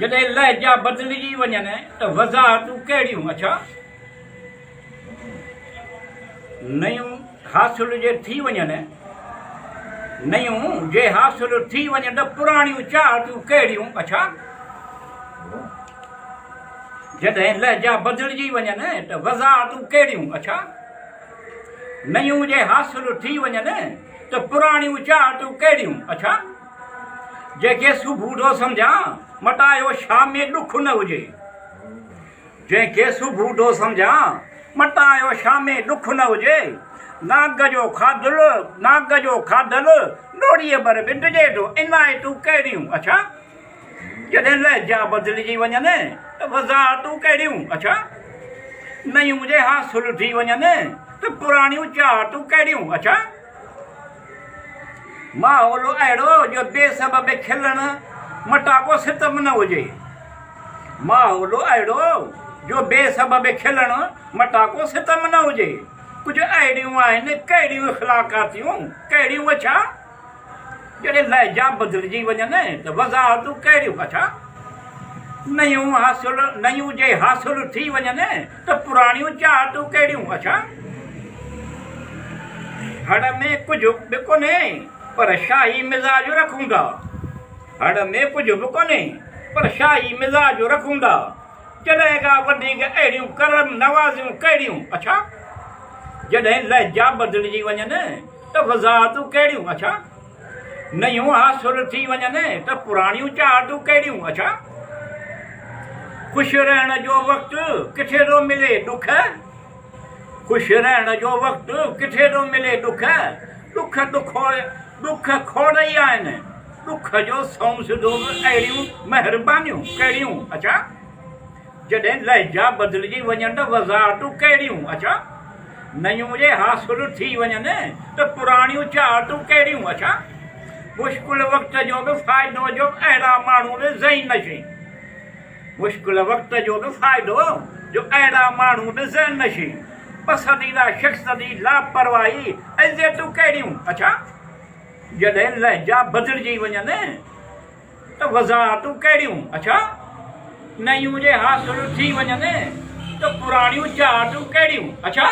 जॾहिं लहजा बदिलिजी वञनि त वज़ाहतूं कहिड़ियूं? अच्छा, नयूं हासिल जे थी वञनि, नयूं जे हासिल थी वञनि त पुराणियूं चाहतूं कहिड़ियूं? अच्छा, जॾहिं लहजा बदिलिजी वञनि त वज़ाहतूं कहिड़ियूं? अच्छा, नयूं जे हासिल थी वञनि त पुराणियूं चाहतूं कहिड़ियूं? अच्छा, जंहिंखे सुबुह सम्झा मटायो शाम में ॾुख न हुजे, जंहिंखे सुबुह सम्झा मटायो शाम में ॾुख न हुजे, नाग जो खाधल नोड़ीअ भर बि डिॼे थो, इनायतूं कहिड़ियूं? अच्छा, जॾहिं लहजा बदिलिजी वञनि त वज़ाहतूं कहिड़ियूं? अच्छा, नयूं जे हासिल थी वञनि त पुराणियूं चाहतूं कहिड़ियूं? अच्छा, माहौल अहिड़ो जो बेसबब खिलण मटाको सितम न हुजे, माहौल अहिड़ो जो बेसबब खिलण मटाको सितम न हुजे, कुझु अहिड़ियूं आहिनि कहिड़ियूं इख़्लाक़ातियूं कहिड़ियूं? अच्छा, जॾहिं लहजा बदिलिजी वञनि त वज़ाहतूं कहिड़ियूं? अच्छा, नयूं जे हासिल थी वञनि त पुराणियूं चाहतूं कहिड़ियूं? अच्छा, हड़ में कुझु बि कोन्हे पर शाही मिज़ाज रखूं था, हड़ में कुझु बि कोन्हे पर शाही मिज़ाज रखूं था, जॾहिं खां वधीक अहिड़ियूं करम नवाज़ियूं कहिड़ियूं? अच्छा, जॾहिं लहजा बदिलिजी वञनि त वज़ाहतूं कहिड़ियूं? अच्छा, नयूं हासिल थी वञनि त पुराणियूं चाहतूं कहिड़ियूं? अच्छा, ख़ुशि रहण जो वक़्तु किथे थो मिले ॾुख, ख़ुशि रहण जो वक़्तु किथे थो मिले ॾुख, ॾुख खोड़ ई आहिनि, ॾुख जो सौंसिधो बि अहिड़ियूं महिरबानियूं कहिड़ियूं? अच्छा, जॾहिं लहजा बदिलिजी वञनि त वज़ाहतूं कहिड़ियूं? अच्छा, नयूं जे हासिल थी वञनि त पुराणियूं चाहतूं कहिड़ियूं? अच्छा, मुश्किल वक़्त जो बि फ़ाइदो जो अहिड़ा माण्हू बि ज़हीन नशी, मुश्किल वक़्त जो बि फ़ाइदो जो अहिड़ा माण्हू बि ज़हीन नशी, पसंदीदा शख़्स जी लापरवाही इज़तूं कहिड़ियूं? अच्छा, जॾहिं लहजा बदिलिजी वञनि त वज़ाहतूं कहिड़ियूं? अच्छा, नयूं जे हासिल थी वञनि त पुराणियूं चाहतूं कहिड़ियूं? अच्छा।